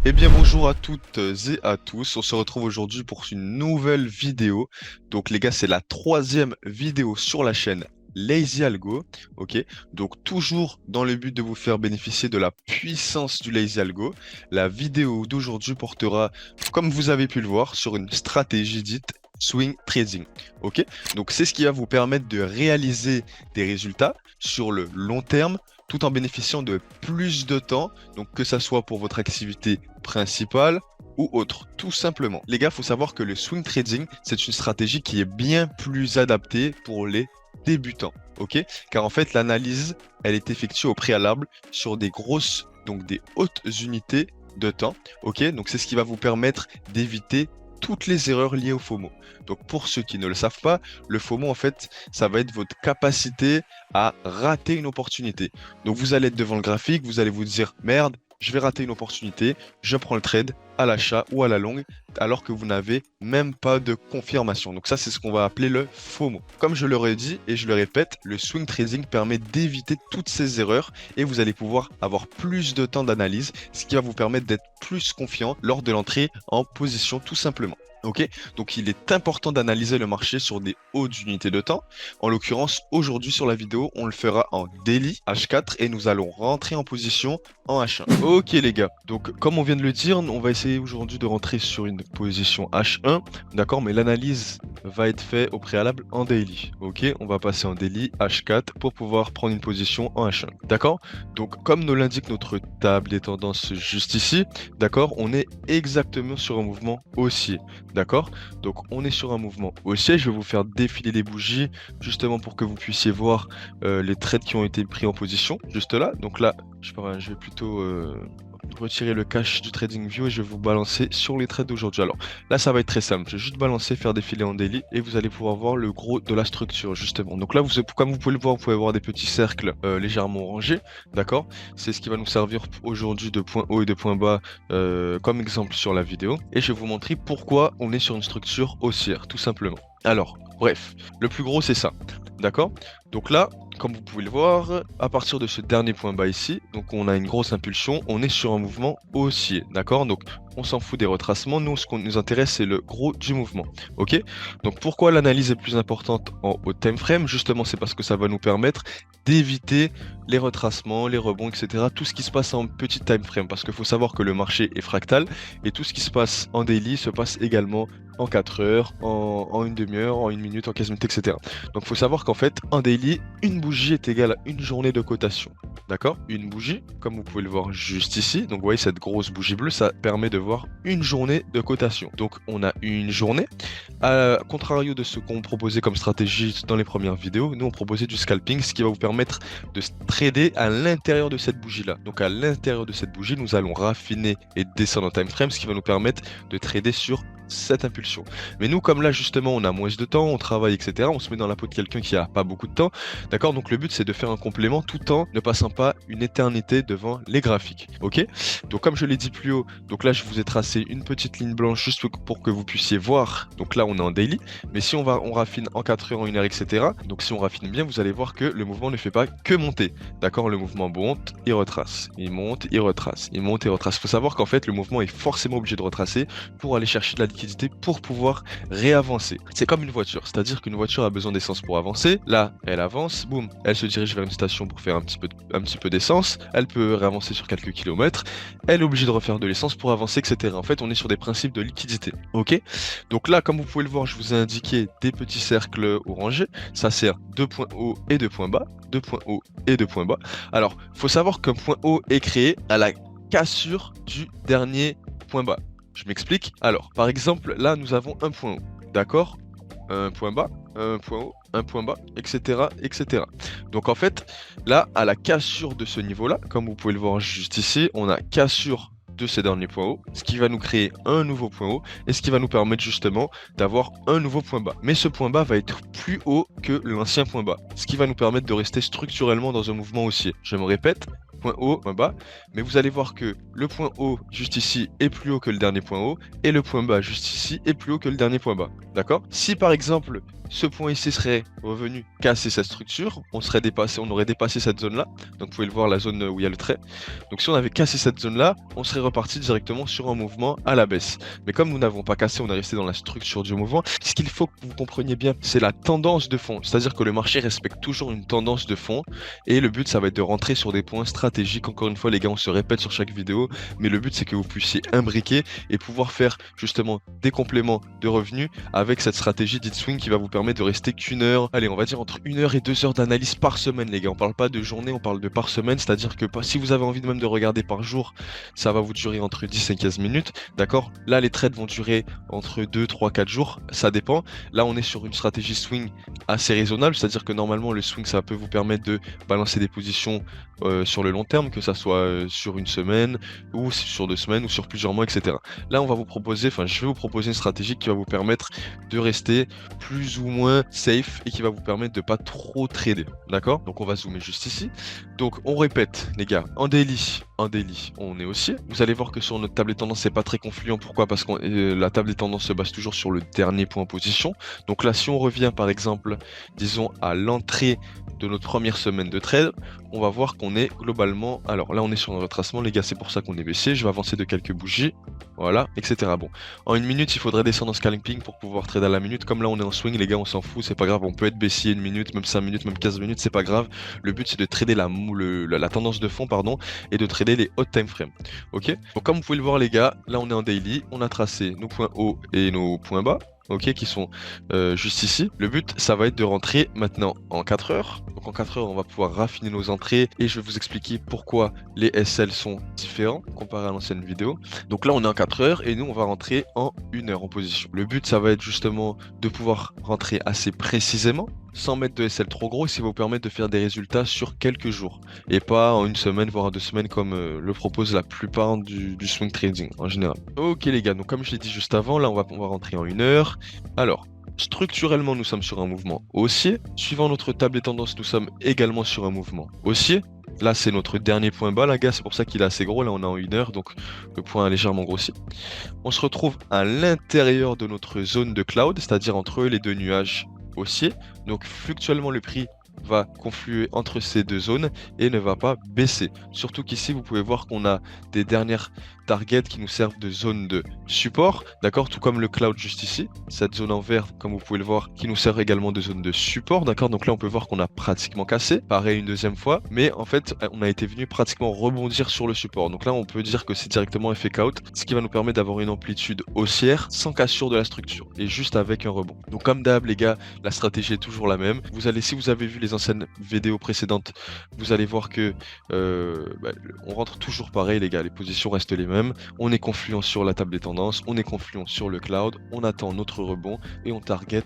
Eh bien bonjour à toutes et à tous, on se retrouve aujourd'hui pour une nouvelle vidéo. Donc les gars, c'est la troisième vidéo sur la chaîne Lazy Algo, ok? Donc toujours dans le but de vous faire bénéficier de la puissance du Lazy Algo. La vidéo d'aujourd'hui portera, comme vous avez pu le voir, sur une stratégie dite swing trading, ok? Donc c'est ce qui va vous permettre de réaliser des résultats sur le long terme tout en bénéficiant de plus de temps, donc que ça soit pour votre activité principale ou autre, tout simplement. Les gars, il faut savoir que le swing trading, c'est une stratégie qui est bien plus adaptée pour les débutants, ok? Car en fait, l'analyse, elle est effectuée au préalable sur des grosses, donc des hautes unités de temps, ok? Donc c'est ce qui va vous permettre d'éviter toutes les erreurs liées au FOMO. Donc pour ceux qui ne le savent pas, le FOMO, en fait, ça va être votre capacité à rater une opportunité. Donc vous allez être devant le graphique, vous allez vous dire, merde, je vais rater une opportunité, je prends le trade à l'achat ou à la longue, alors que vous n'avez même pas de confirmation. Donc ça, c'est ce qu'on va appeler le FOMO. Comme je l'aurais dit et je le répète, le swing trading permet d'éviter toutes ces erreurs et vous allez pouvoir avoir plus de temps d'analyse, ce qui va vous permettre d'être plus confiant lors de l'entrée en position tout simplement. Ok, donc il est important d'analyser le marché sur des hautes unités de temps. En l'occurrence, aujourd'hui sur la vidéo, on le fera en daily H4 et nous allons rentrer en position en H1. Ok les gars, donc comme on vient de le dire, on va essayer aujourd'hui de rentrer sur une position H1, d'accord, mais l'analyse va être faite au préalable en daily. Ok, on va passer en daily H4 pour pouvoir prendre une position en H1, d'accord. Donc comme nous l'indique notre table des tendances juste ici, d'accord, on est exactement sur un mouvement haussier. D'accord? Donc on est sur un mouvement haussier. Je vais vous faire défiler les bougies justement pour que vous puissiez voir les trades qui ont été pris en position juste là. Donc là, je vais plutôt retirer le cache du TradingView et je vais vous balancer sur les trades d'aujourd'hui. Alors là, ça va être très simple. Je vais juste balancer, faire défiler en daily et vous allez pouvoir voir le gros de la structure justement. Donc là, comme vous pouvez le voir, vous pouvez voir des petits cercles légèrement rangés. D'accord? C'est ce qui va nous servir aujourd'hui de point haut et de point bas comme exemple sur la vidéo. Et je vais vous montrer pourquoi on est sur une structure haussière, tout simplement. Alors, bref, le plus gros c'est ça. D'accord? Donc là, comme vous pouvez le voir, à partir de ce dernier point bas ici, donc on a une grosse impulsion, on est sur un mouvement haussier, d'accord? Donc on s'en fout des retracements, nous ce qu'on nous intéresse c'est le gros du mouvement, ok? Donc pourquoi l'analyse est plus importante en haut time frame? Justement c'est parce que ça va nous permettre d'éviter les retracements, les rebonds, etc. Tout ce qui se passe en petit time frame, parce qu'il faut savoir que le marché est fractal et tout ce qui se passe en daily se passe également en 4 heures, en une demi-heure, en une minute, en 15 minutes, etc. Donc il faut savoir qu'en fait, en daily, une bougie est égale à une journée de cotation. D'accord? Une bougie, comme vous pouvez le voir juste ici, donc vous voyez cette grosse bougie bleue, ça permet de voir une journée de cotation. Donc on a une journée, à contrario de ce qu'on proposait comme stratégie dans les premières vidéos, nous on proposait du scalping, ce qui va vous permettre de trader à l'intérieur de cette bougie-là. Donc à l'intérieur de cette bougie, nous allons raffiner et descendre en time frame, ce qui va nous permettre de trader sur cette impulsion. Mais nous, comme là justement on a moins de temps, on travaille, etc., on se met dans la peau de quelqu'un qui a pas beaucoup de temps, d'accord? Donc le but c'est de faire un complément tout en ne passant pas une éternité devant les graphiques, ok? Donc comme je l'ai dit plus haut, donc là je vous ai tracé une petite ligne blanche juste pour que vous puissiez voir, donc là on est en daily, mais si on raffine en 4 heures, en 1 heure, etc., donc si on raffine bien, vous allez voir que le mouvement ne fait pas que monter, d'accord? Le mouvement monte, il retrace, il monte, il retrace, il monte et retrace. Il faut savoir qu'en fait le mouvement est forcément obligé de retracer pour aller chercher de la liquidité pour pouvoir réavancer. C'est comme une voiture, c'est-à-dire qu'une voiture a besoin d'essence pour avancer. Là, elle avance, boum, elle se dirige vers une station pour faire un petit peu d'essence. Elle peut réavancer sur quelques kilomètres. Elle est obligée de refaire de l'essence pour avancer, etc. En fait, on est sur des principes de liquidité. Ok? Donc là, comme vous pouvez le voir, je vous ai indiqué des petits cercles orangés. Ça sert de points hauts et de points bas, de points hauts et de points bas. Alors, il faut savoir qu'un point haut est créé à la cassure du dernier point bas. Je m'explique. Alors, par exemple, là, nous avons un point haut. D'accord? Un point bas, un point haut, un point bas, etc., etc. Donc, en fait, là, à la cassure de ce niveau-là, comme vous pouvez le voir juste ici, on a cassure de ces derniers points hauts, ce qui va nous créer un nouveau point haut et ce qui va nous permettre justement d'avoir un nouveau point bas. Mais ce point bas va être plus haut que l'ancien point bas, ce qui va nous permettre de rester structurellement dans un mouvement haussier. Je me répète, point haut, point bas, mais vous allez voir que le point haut juste ici est plus haut que le dernier point haut et le point bas juste ici est plus haut que le dernier point bas. D'accord? Si par exemple ce point ici serait revenu casser cette structure, on aurait dépassé cette zone-là. Donc vous pouvez le voir, la zone où il y a le trait. Donc si on avait cassé cette zone-là, on serait reparti directement sur un mouvement à la baisse. Mais comme nous n'avons pas cassé, on est resté dans la structure du mouvement. Ce qu'il faut que vous compreniez bien, c'est la tendance de fond. C'est-à-dire que le marché respecte toujours une tendance de fond. Et le but, ça va être de rentrer sur des points stratégiques. Encore une fois, les gars, on se répète sur chaque vidéo. Mais le but, c'est que vous puissiez imbriquer et pouvoir faire justement des compléments de revenus avec cette stratégie d'it swing qui va vous permettre de rester qu'une heure. Allez, on va dire entre 1 heure et 2 heures d'analyse par semaine, les gars. On parle pas de journée, on parle de par semaine. C'est-à-dire que si vous avez envie même de regarder par jour, ça va vous durer entre 10 et 15 minutes. D'accord? Là, les trades vont durer entre 2, 3, 4 jours. Ça dépend. Là, on est sur une stratégie swing assez raisonnable. C'est-à-dire que normalement, le swing, ça peut vous permettre de balancer des positions sur le long terme, que ça soit sur une semaine ou sur 2 semaines ou sur plusieurs mois, etc. Là, je vais vous proposer une stratégie qui va vous permettre de rester plus ou moins safe et qui va vous permettre de pas trop trader. D'accord? Donc, on va zoomer juste ici. Donc, on répète, les gars, en daily, on est haussier. Vous allez voir que sur notre table des tendances, c'est pas très confluent. Pourquoi? Parce que la table des tendances se base toujours sur le dernier point en position. Donc là, si on revient par exemple, disons à l'entrée de notre première semaine de trade, on va voir qu'on est globalement... Alors là, on est sur un retracement, les gars, c'est pour ça qu'on est baissier. Je vais avancer de quelques bougies, voilà, etc. Bon, en 1 minute, il faudrait descendre en scalping pour pouvoir trader à la minute. Comme là, on est en swing, les gars, on s'en fout, c'est pas grave. On peut être baissier 1 minute, même 5 minutes, même 15 minutes, c'est pas grave. Le but, c'est de trader la tendance de fond, pardon, et de trader les hot time frames. Ok? Donc, comme vous pouvez le voir, les gars, là, on est en daily. On a tracé nos points hauts et nos points bas. Ok, qui sont juste ici. Le but, ça va être de rentrer maintenant en 4 heures. Donc en 4 heures, on va pouvoir raffiner nos entrées et je vais vous expliquer pourquoi les SL sont différents comparé à l'ancienne vidéo. Donc là, on est en 4 heures et nous, on va rentrer en 1 heure en position. Le but, ça va être justement de pouvoir rentrer assez précisément, sans mettre de SL trop gros, ce qui va vous permettre de faire des résultats sur quelques jours et pas en 1 semaine, voire en 2 semaines comme le propose la plupart du swing trading en général. Ok les gars, donc comme je l'ai dit juste avant, là on va rentrer en 1 heure. Alors, structurellement, nous sommes sur un mouvement haussier. Suivant notre table des tendances, nous sommes également sur un mouvement haussier. Là, c'est notre dernier point bas, les gars, c'est pour ça qu'il est assez gros. Là, on est en 1 heure, donc le point a légèrement grossi. On se retrouve à l'intérieur de notre zone de cloud, c'est-à-dire entre les deux nuages haussiers. Donc, fluctuellement, le prix va confluer entre ces deux zones et ne va pas baisser. Surtout qu'ici, vous pouvez voir qu'on a des dernières targets qui nous servent de zone de support, d'accord, tout comme le cloud juste ici, cette zone en vert, comme vous pouvez le voir, qui nous sert également de zone de support, d'accord, donc là on peut voir qu'on a pratiquement cassé, pareil une deuxième fois, mais en fait on a été venu pratiquement rebondir sur le support, donc là on peut dire que c'est directement un fake out, ce qui va nous permettre d'avoir une amplitude haussière sans cassure de la structure, et juste avec un rebond. Donc comme d'hab les gars, la stratégie est toujours la même, si vous avez vu les anciennes vidéos précédentes, vous allez voir que on rentre toujours pareil les gars, les positions restent les mêmes. On est confluent sur la table des tendances, on est confluent sur le cloud, on attend notre rebond et on target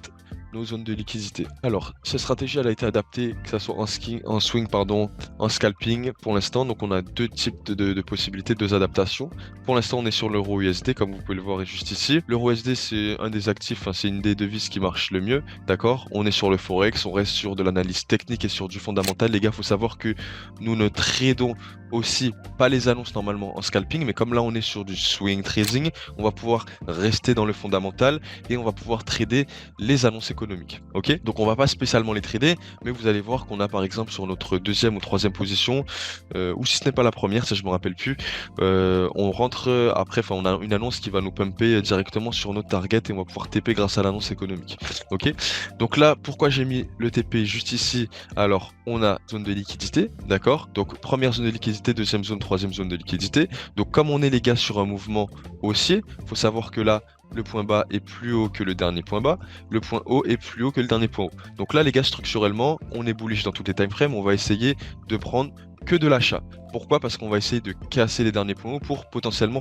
nos zones de liquidité. Alors, cette stratégie elle a été adaptée, que ce soit en swing, en scalping pour l'instant. Donc on a deux types de possibilités, deux adaptations. Pour l'instant, on est sur l'euro USD, comme vous pouvez le voir juste ici. L'euro USD, c'est un des actifs, c'est une des devises qui marche le mieux, d'accord? On est sur le forex, on reste sur de l'analyse technique et sur du fondamental. Les gars, faut savoir que nous ne tradons aussi pas les annonces normalement en scalping, mais comme là on est sur du swing trading, on va pouvoir rester dans le fondamental et on va pouvoir trader les annonces économiques. Ok, donc on va pas spécialement les trader, mais vous allez voir qu'on a par exemple sur notre deuxième ou troisième position, ou si ce n'est pas la première, ça je me rappelle plus, on rentre après, on a une annonce qui va nous pumper directement sur notre target et on va pouvoir TP grâce à l'annonce économique. Ok, donc là pourquoi j'ai mis le TP juste ici? Alors on a zone de liquidité, d'accord, donc première zone de liquidité, deuxième zone, troisième zone de liquidité. Donc comme on est les gars sur un mouvement haussier, faut savoir que là le point bas est plus haut que le dernier point bas, le point haut est plus haut que le dernier point haut. Donc là les gars, structurellement, on est bullish dans toutes les time frames, on va essayer de prendre que de l'achat. Pourquoi? Parce qu'on va essayer de casser les derniers points hauts pour potentiellement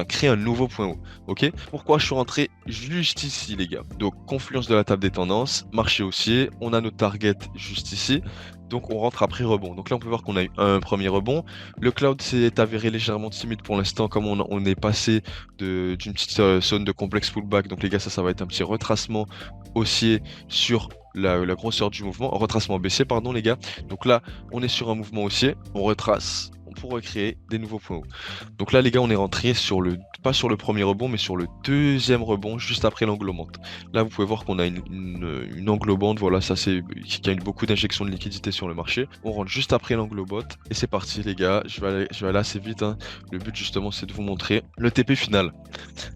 créer un nouveau point haut. Ok? Pourquoi je suis rentré juste ici les gars? Donc confluence de la table des tendances, marché haussier, on a nos targets juste ici. Donc on rentre après rebond. Donc là on peut voir qu'on a eu un premier rebond. Le cloud s'est avéré légèrement timide pour l'instant, comme on est passé d'une petite zone de complexe pullback. Donc les gars, ça va être un petit retracement haussier sur la grosseur du mouvement, retracement baissier pardon les gars. Donc là on est sur un mouvement haussier, on retrace pour recréer des nouveaux points hauts. Donc là les gars, on est rentré sur le pas sur le premier rebond, mais sur le deuxième rebond, juste après l'englobante. Là, vous pouvez voir qu'on a une englobante, voilà, ça c'est qu'il y a eu beaucoup d'injections de liquidité sur le marché. On rentre juste après l'englobante, et c'est parti les gars, je vais aller assez vite, hein. Le but justement c'est de vous montrer le TP final.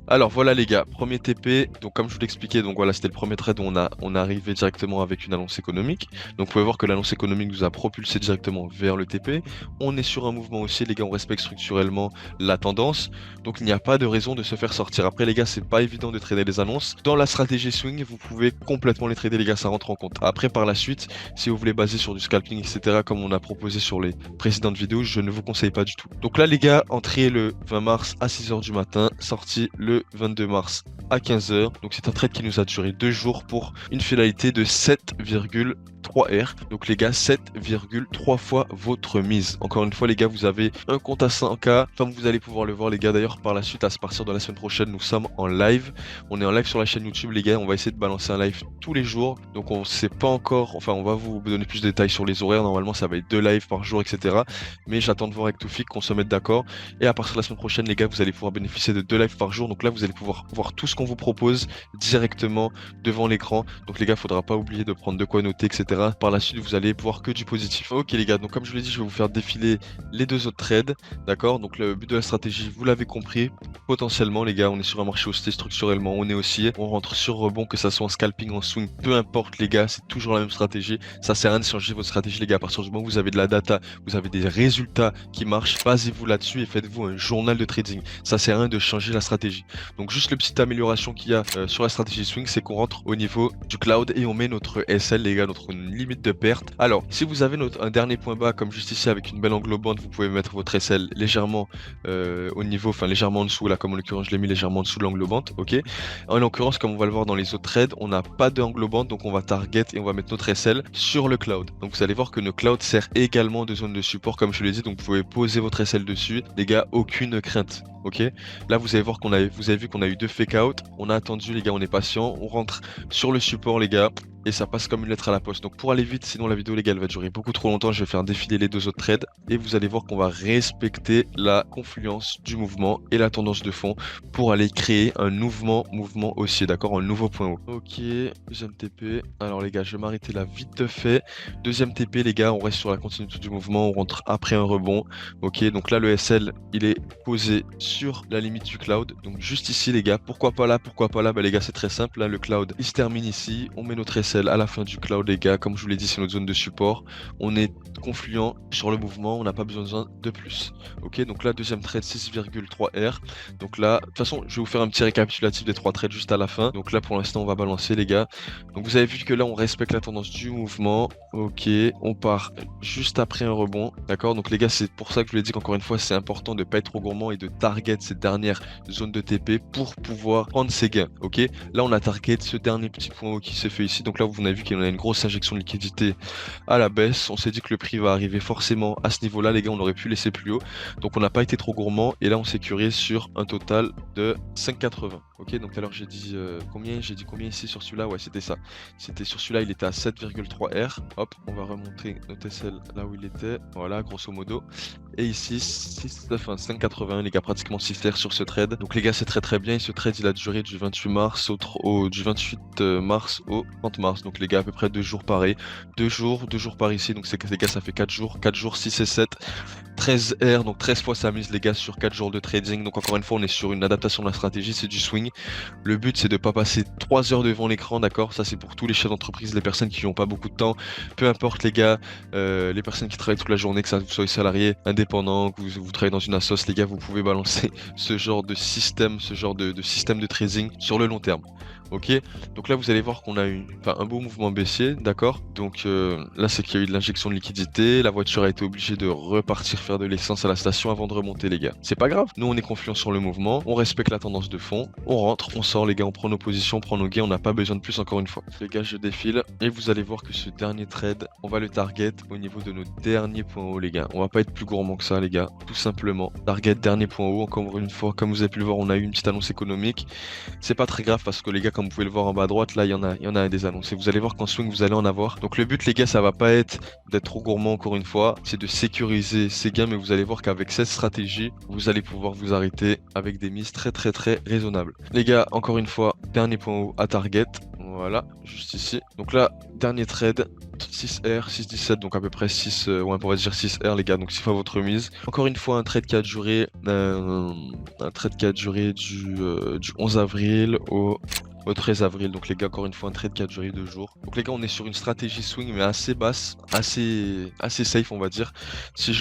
Alors voilà les gars, premier TP, donc comme je vous l'expliquais, donc voilà, c'était le premier trade où on est arrivé directement avec une annonce économique. Donc vous pouvez voir que l'annonce économique nous a propulsé directement vers le TP. On est sur un mouvement aussi, les gars, on respecte structurellement la tendance. Donc il n'y a pas de raison de se faire sortir. Après les gars, c'est pas évident de trader les annonces. Dans la stratégie swing, vous pouvez complètement les trader les gars, ça rentre en compte. Après par la suite, si vous voulez baser sur du scalping, etc., comme on a proposé sur les précédentes vidéos, je ne vous conseille pas du tout. Donc là les gars, entrée le 20 mars à 6 h du matin, sortie le 22 mars à 15 h. Donc c'est un trade qui nous a duré 2 jours pour une finalité de 7,3R. Donc les gars, 7,3 fois votre mise. Encore une fois les gars, vous avez un compte à 100K, comme vous allez pouvoir le voir les gars. D'ailleurs par la suite, à partir de la semaine prochaine, nous sommes en live. On est en live sur la chaîne YouTube les gars, on va essayer de balancer un live tous les jours. Donc on sait pas encore, enfin on va vous donner plus de détails sur les horaires. Normalement ça va être 2 lives par jour, etc. Mais j'attends de voir avec Toufik qu'on se mette d'accord. Et à partir de la semaine prochaine les gars, vous allez pouvoir bénéficier de 2 lives par jour. Donc là vous allez pouvoir voir tout ce qu'on vous propose directement devant l'écran. Donc les gars, faudra pas oublier de prendre de quoi noter, etc. Par la suite, vous allez voir que du positif. Ok les gars, donc comme je vous l'ai dit, je vais vous faire défiler les 2 autres trades. D'accord, donc le but de la stratégie, vous l'avez compris. Potentiellement les gars, on est sur un marché haussier structurellement, on est haussier, on rentre sur rebond, que ça soit en scalping, en swing, peu importe les gars, c'est toujours la même stratégie. Ça sert à rien de changer votre stratégie les gars. À partir du moment où vous avez de la data, vous avez des résultats qui marchent, basez-vous là-dessus et faites-vous un journal de trading. Ça sert à rien de changer la stratégie. Donc juste le petite amélioration qu'il y a sur la stratégie swing, c'est qu'on rentre au niveau du cloud et on met notre SL les gars, notre limite de perte. Alors si vous avez un dernier point bas comme juste ici avec une belle englobante, vous pouvez mettre votre SL légèrement au niveau, enfin légèrement en dessous là, comme en l'occurrence je l'ai mis légèrement en dessous de l'englobante. Ok, en l'occurrence comme on va le voir dans les autres trades, on n'a pas d'englobante, donc on va target et on va mettre notre SL sur le cloud. Donc vous allez voir que le cloud sert également de zone de support comme je l'ai dit, donc vous pouvez poser votre SL dessus les gars, aucune crainte. Ok, là vous allez voir vous avez vu qu'on a eu 2 fake out, on a attendu les gars, on est patient, on rentre sur le support les gars, et ça passe comme une lettre à la poste. Donc pour aller vite, sinon la vidéo les gars elle va durer beaucoup trop longtemps, je vais faire défiler les 2 autres trades et vous allez voir qu'on va respecter la confluence du mouvement et la tendance de fond pour aller créer un mouvement haussier, d'accord, un nouveau point haut. Ok, deuxième TP. Alors les gars, je vais m'arrêter là vite fait. Deuxième TP les gars, on reste sur la continuité du mouvement, on rentre après un rebond. Ok, donc là le SL il est posé sur la limite du cloud, donc juste ici les gars. Pourquoi pas là, bah les gars c'est très simple, là le cloud il se termine ici, on met notre SL à la fin du cloud les gars, comme je vous l'ai dit c'est notre zone de support, on est confluent sur le mouvement, on n'a pas besoin de plus. Ok, donc là deuxième trade 6,3R, donc là de toute façon je vais vous faire un petit récapitulatif des 3 trades juste à la fin. Donc là pour l'instant on va balancer les gars, donc vous avez vu que là on respecte la tendance du mouvement. Ok, on part juste après un rebond, d'accord, donc les gars c'est pour ça que je vous l'ai dit qu'encore une fois c'est important de pas être trop gourmand et de target cette dernière zone de TP pour pouvoir prendre ses gains. Ok, là on a target ce dernier petit point haut qui s'est fait ici, donc là vous avez vu qu'il y a une grosse injection de liquidité à la baisse, on s'est dit que le prix va arriver forcément à ce niveau là les gars, on aurait pu laisser plus haut, donc on n'a pas été trop gourmand et là on sécurise sur un total de 5,80. Ok, donc tout à l'heure j'ai dit combien ici sur celui-là, ouais c'était ça, c'était sur celui-là il était à 7,3R. Hop, on va remonter notre SL là où il était, voilà grosso modo, et ici 5,80 les gars, pratiquement 6R sur ce trade. Donc les gars c'est très bien, et ce trade il a duré du 28 mars du 28 mars au 30 mars, donc les gars à peu près 2 jours pareil, 2 jours par ici, donc c'est que les gars ça fait 4 jours 6 et 7, 13R, donc 13 fois sa mise les gars sur 4 jours de trading. Donc encore une fois on est sur une adaptation de la stratégie, c'est du swing. Le but c'est de pas passer 3 heures devant l'écran, d'accord, ça c'est pour tous les chefs d'entreprise, les personnes qui n'ont pas beaucoup de temps, peu importe les gars, les personnes qui travaillent toute la journée, que ça vous soyez salarié, indépendant, que vous travaillez dans une assoce les gars, vous pouvez balancer ce genre de système, de système de trading sur le long terme. Ok, donc là vous allez voir qu'on a eu un beau mouvement baissier, d'accord, donc là c'est qu'il y a eu de l'injection de liquidité, la voiture a été obligée de repartir faire de l'essence à la station avant de remonter les gars, c'est pas grave, nous on est confiants sur le mouvement, on respecte la tendance de fond, on rentre, on sort les gars, on prend nos positions, on prend nos gains, on n'a pas besoin de plus encore une fois. Les gars je défile et vous allez voir que ce dernier trade, on va le target au niveau de nos derniers points hauts les gars, on va pas être plus gourmand que ça les gars, tout simplement, target dernier point haut, encore une fois, comme vous avez pu le voir on a eu une petite annonce économique, c'est pas très grave parce que les gars comme comme vous pouvez le voir en bas à droite, là, il y en a un des annonces. Et vous allez voir qu'en swing, vous allez en avoir. Donc le but, les gars, ça va pas être d'être trop gourmand encore une fois, c'est de sécuriser ces gains, mais vous allez voir qu'avec cette stratégie, vous allez pouvoir vous arrêter avec des mises très très très raisonnables. Les gars, encore une fois, dernier point haut à target. Voilà, juste ici. Donc là, dernier trade, 6R, 6,17, donc à peu près 6, ouais, on va dire 6R les gars, donc 6 fois votre mise. Encore une fois, un trade qui a duré, du 11 avril au 13 avril. Donc les gars, encore une fois, un trade qui a duré 2 jours. Donc les gars, on est sur une stratégie swing, mais assez basse, assez safe, on va dire. Si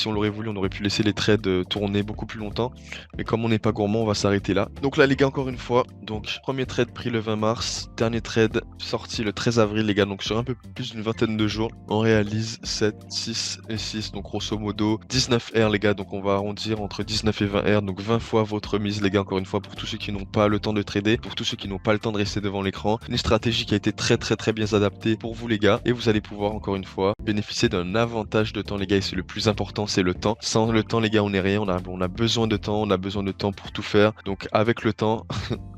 on l'aurait voulu, on aurait pu laisser les trades tourner beaucoup plus longtemps. Mais comme on n'est pas gourmand, on va s'arrêter là. Donc là, les gars, encore une fois, donc premier trade pris le 20 mars, dernier trade sorti le 13 avril, les gars. Donc sur un peu plus d'une vingtaine de jours, on réalise 7, 6 et 6. Donc grosso modo, 19 R, les gars. Donc on va arrondir entre 19 et 20 R. Donc 20 fois votre mise, les gars, encore une fois, pour tous ceux qui n'ont pas le temps de trader, pour tous ceux qui n'ont pas le temps de rester devant l'écran. Une stratégie qui a été très très très bien adaptée pour vous, les gars. Et vous allez pouvoir, encore une fois, bénéficier d'un avantage de temps, les gars. Et c'est le plus important, c'est le temps. Sans le temps, les gars, on n'est rien. On a besoin de temps. On a besoin de temps pour tout faire. Donc avec le temps,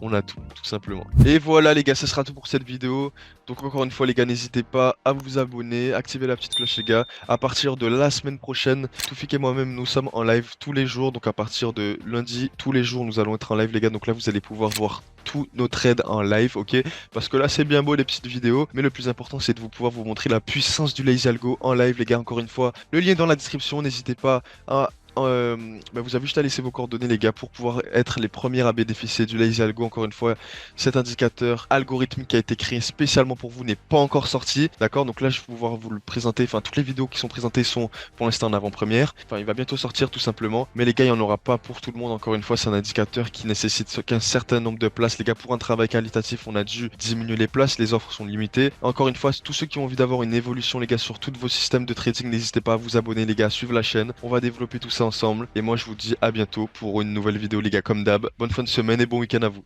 on a tout simplement. Et voilà, les gars, ce sera tout pour cette vidéo. Donc encore une fois, les gars, n'hésitez pas à vous abonner, activer la petite cloche, les gars. À partir de la semaine prochaine, Toufik et moi-même, nous sommes en live tous les jours. Donc à partir de lundi, tous les jours, nous allons être en live, les gars. Donc là, vous allez pouvoir voir tous nos trades en live, ok? Parce que là, c'est bien beau les petites vidéos, mais le plus important, c'est de pouvoir vous montrer la puissance du Lazy Algo en live, les gars. Encore une fois, le lien est dans la description. N'hésitez pas à vous avez juste à laisser vos coordonnées, les gars, pour pouvoir être les premiers à bénéficier du Lazy Algo. Encore une fois, cet indicateur algorithmique qui a été créé spécialement pour vous n'est pas encore sorti, d'accord? Donc là, je vais pouvoir vous le présenter. Enfin, toutes les vidéos qui sont présentées sont pour l'instant en avant-première. Enfin, il va bientôt sortir tout simplement. Mais les gars, il n'y en aura pas pour tout le monde. Encore une fois, c'est un indicateur qui nécessite qu'un certain nombre de places. Les gars, pour un travail qualitatif, on a dû diminuer les places. Les offres sont limitées. Encore une fois, tous ceux qui ont envie d'avoir une évolution, les gars, sur tous vos systèmes de trading, n'hésitez pas à vous abonner, les gars, à suivre la chaîne. On va développer tout ça ensemble. Et moi, je vous dis à bientôt pour une nouvelle vidéo, les gars, comme d'hab. Bonne fin de semaine et bon week-end à vous.